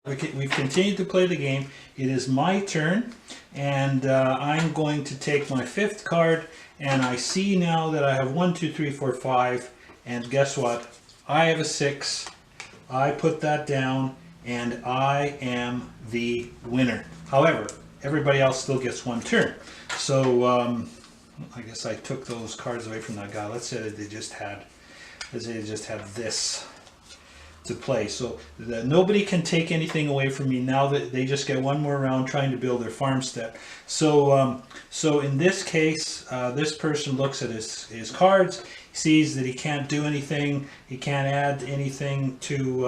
We've continued to play the game. It is my turn, and I'm going to take my 5th card, and I see now that I have 1, 2, 3, 4, 5, and guess what? I have a 6. I put that down, and I am the winner. However, everybody else still gets 1 turn. So I guess I took those cards away from that guy. Let's say that they just had this to play, so that nobody can take anything away from me now. That they just get 1 more round trying to build their farmstead. So so in this case, this person looks at his cards, sees that he can't do anything, he can't add anything to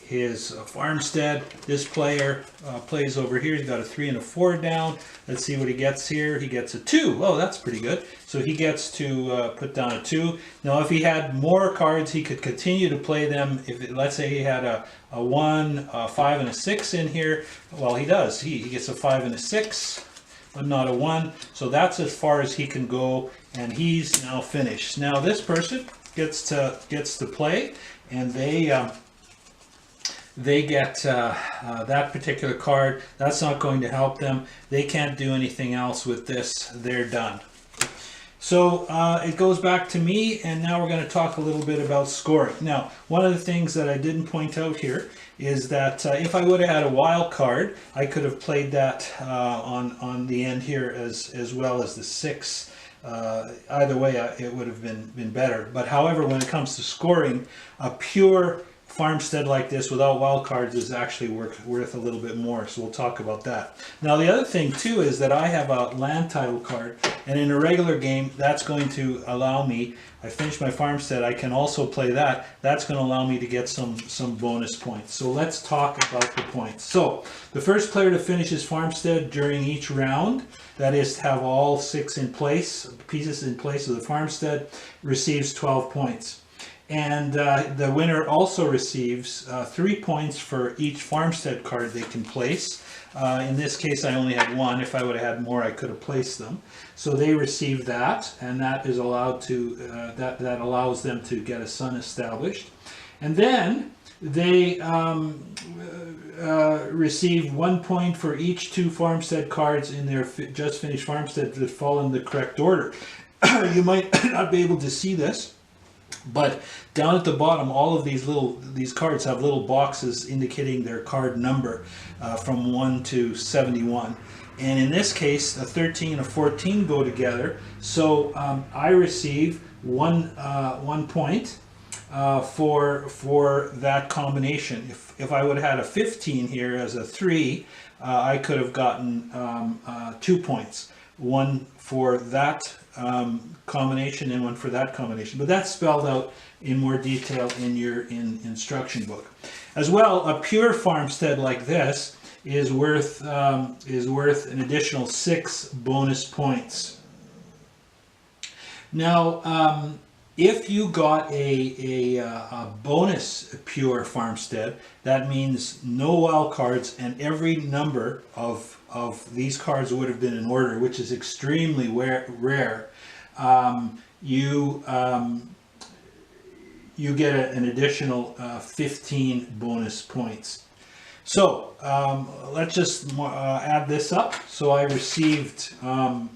his farmstead. This player plays over here. He's got a 3 and a 4 down. Let's see what he gets here. He gets a 2. Oh, that's pretty good. So he gets to put down a 2. Now, if he had more cards, he could continue to play them. If let's say he had a 1, a 5, and a 6 in here, well, he does. He gets a 5 and a 6, but not a 1. So that's as far as he can go, and he's now finished. Now, this person gets to play, and they get that particular card. That's not going to help them. They can't do anything else with this. They're done. So it goes back to me, and now we're going to talk a little bit about scoring. Now, one of the things that I didn't point out here is that if I would have had a wild card, I could have played that on the end here as well as the 6. Either way, it would have been better. But however, when it comes to scoring, a pure farmstead like this without wild cards is actually worth a little bit more, so we'll talk about that. Now, the other thing too is that I have a land title card, and in a regular game that's going to allow me, I finish my farmstead, I can also play that. That's going to allow me to get some bonus points. So let's talk about the points. So the first player to finish his farmstead during each round, that is to have all 6 in place, pieces in place of the farmstead, receives 12 points. And the winner also receives 3 points for each farmstead card they can place. In this case, I only had 1. If I would have had more, I could have placed them. So they receive that, and that is allowed to that allows them to get a sun established. And then they receive 1 point for each 2 farmstead cards in their just finished farmstead that fall in the correct order. You might not be able to see this, but down at the bottom, all of these cards have little boxes indicating their card number from 1 to 71. And in this case, a 13 and a 14 go together. So I receive one point for that combination. If I would have had a 15 here as a 3, I could have gotten 2 points. 1 for that combination and 1 for that combination, but that's spelled out in more detail in your instruction book. As well, a pure farmstead like this is worth an additional 6 bonus points. Now, if you got a bonus pure farmstead, that means no wild cards, and every number of these cards would have been in order, which is extremely rare. You get an additional 15 bonus points. So let's just add this up. So I received, I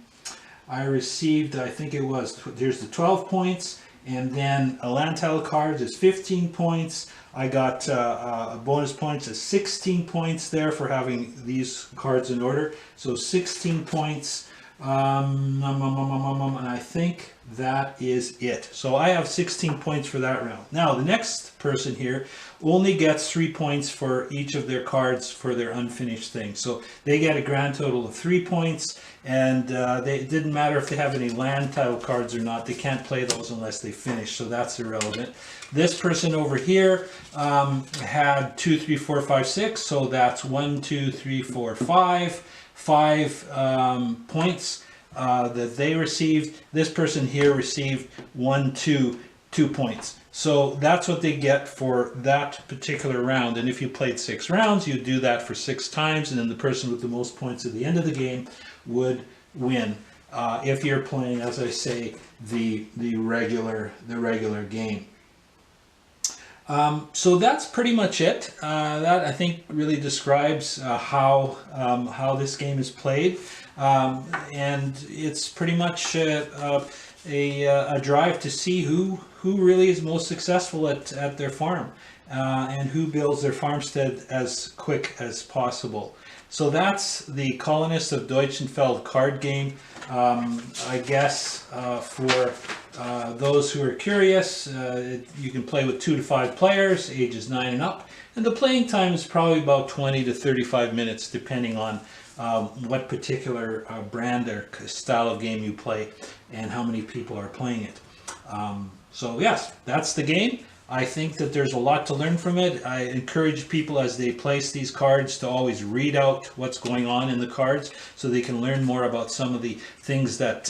think it was, here's the 12 points, and then a land title card is 15 points. I got a bonus points of 16 points there for having these cards in order. So 16 points, and I think that is it. So I have 16 points for that round. Now the next person here only gets 3 points for each of their cards for their unfinished thing. So they get a grand total of 3 points, and it didn't matter if they have any land title cards or not. They can't play those unless they finish, so that's irrelevant. This person over here had 2, 3, 4, 5, 6, so that's 1, 2, 3, 4, 5 points that they received. This person here received 1, 2 points. So that's what they get for that particular round. And if you played 6 rounds, you do that for 6 times, and then the person with the most points at the end of the game would win. If you're playing, as I say, the regular game. So that's pretty much it. That I think really describes how this game is played, and it's pretty much a drive to see who really is most successful at their farm, and who builds their farmstead as quick as possible. So that's the Colonists of Deutschenfeld card game. I guess for those who are curious, you can play with 2 to 5 players, ages 9 and up, and the playing time is probably about 20 to 35 minutes, depending on what particular brand or style of game you play and how many people are playing it. So yes, that's the game. I think that there's a lot to learn from it. I encourage people as they place these cards to always read out what's going on in the cards so they can learn more about some of the things that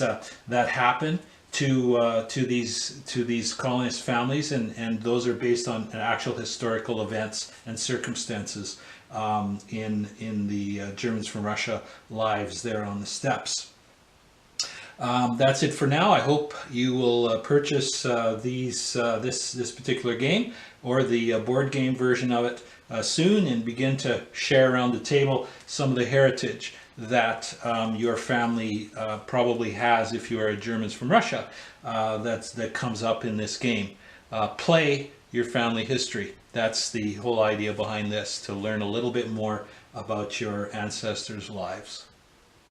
happen to these colonist families, and those are based on actual historical events and circumstances in the Germans from Russia lives there on the steppes. That's it for now. I hope you will purchase this particular game or the board game version of it soon, and begin to share around the table some of the heritage that your family probably has if you are Germans from Russia, that comes up in this game. Play your family history. That's the whole idea behind this, to learn a little bit more about your ancestors' lives.